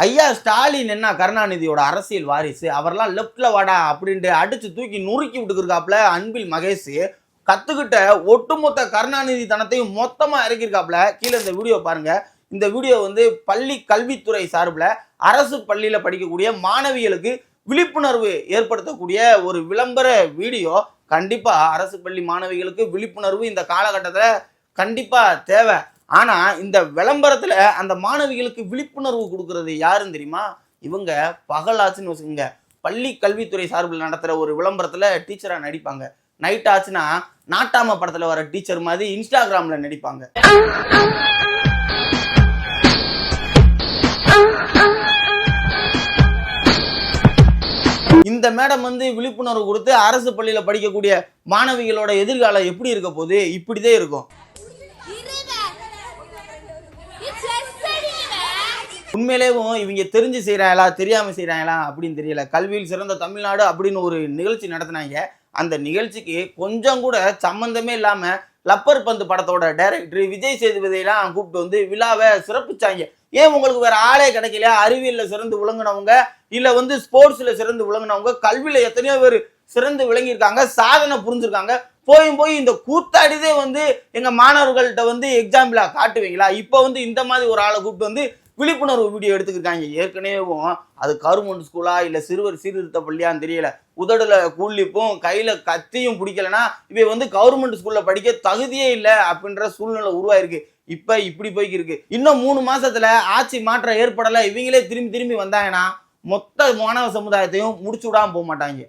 ஐயா ஸ்டாலின் என்ன கருணாநிதியோட அரசியல் வாரிசு, அவரெல்லாம் லெப்ட்ல வாடா அப்படின்ட்டு அடிச்சு தூக்கி நுறுக்கி விட்டுருக்காப்புல. அன்பில் மகேஷ் கத்துக்கிட்ட ஒட்டுமொத்த கருணாநிதி தனத்தையும் மொத்தமா இறக்கிருக்காப்புல. கீழே இந்த வீடியோ பாருங்க. இந்த வீடியோ பள்ளி கல்வித்துறை சார்பில் அரசு பள்ளியில படிக்கக்கூடிய மாணவிகளுக்கு விழிப்புணர்வு ஏற்படுத்தக்கூடிய ஒரு விளம்பர வீடியோ. கண்டிப்பா அரசு பள்ளி மாணவிகளுக்கு விழிப்புணர்வு இந்த காலகட்டத்தில் கண்டிப்பா தேவை. ஆனா இந்த விளம்பரத்துல அந்த மாணவிகளுக்கு விழிப்புணர்வு கொடுக்கறது யாருன்னு தெரியுமா? இவங்க பகலாச்சுன்னு வச்சுக்கோங்க, பள்ளி கல்வித்துறை சார்பில் நடத்துற ஒரு விளம்பரத்துல டீச்சரா நடிப்பாங்க. நைட் ஆச்சுன்னா நாட்டாம படத்துல வர டீச்சர் மாதிரி இன்ஸ்டாகிராம்ல நடிப்பாங்க. இந்த மேடம் விழிப்புணர்வு கொடுத்து அரசு பள்ளியில படிக்கக்கூடிய மாணவிகளோட எதிர்காலம் எப்படி இருக்க போகுது? இப்படிதான் இருக்கும். உண்மையிலேயும் இவங்க தெரிஞ்சு செய்கிறாங்களா தெரியாம செய்கிறாங்களா அப்படின்னு தெரியல. கல்வியில் சிறந்த தமிழ்நாடு அப்படின்னு ஒரு நிகழ்ச்சி நடத்தினாங்க. அந்த நிகழ்ச்சிக்கு கொஞ்சம் கூட சம்பந்தமே இல்லாம லப்பர் பந்து படத்தோட டைரக்டர் விஜய் சேதுபதியெல்லாம் கூப்பிட்டு விழாவை சிறப்பிச்சாங்க. ஏன் உங்களுக்கு வேற ஆளே கிடைக்கல? அறிவியல்ல சிறந்து விளங்குனவங்க, இல்ல ஸ்போர்ட்ஸ்ல சிறந்து விளங்குனவங்க, கல்வியில எத்தனையோ பேர் சிறந்து விளங்கியிருக்காங்க, சாதனை புரிஞ்சிருக்காங்க. போய் இந்த கூத்தாடிதே எங்க மாணவர்கள்ட்ட எக்ஸாம்பிளா காட்டுவீங்களா? இப்போ இந்த மாதிரி ஒரு ஆளை கூப்பிட்டு விழிப்புணர்வு வீடியோ எடுத்துக்கிட்டாங்க. ஏற்கனவே அது கவர்மெண்ட் ஸ்கூலா இல்ல சிறுவர் சீர்திருத்த பள்ளியான்னு தெரியல. உதடுல கூலிப்பும் கையில கத்தியும் பிடிக்கலன்னா இவ கவர்மெண்ட் ஸ்கூல்ல படிக்க தகுதியே இல்லை அப்படின்ற சூழ்நிலை உருவாயிருக்கு. இப்ப இப்படி போய்க்கு இருக்கு. இன்னும் 3 மாசத்துல ஆட்சி மாற்றம் ஏற்படல, இவங்களே திரும்பி வந்தாங்கன்னா மொத்த மாணவ சமுதாயத்தையும் முடிச்சு விடாம போக மாட்டாங்க.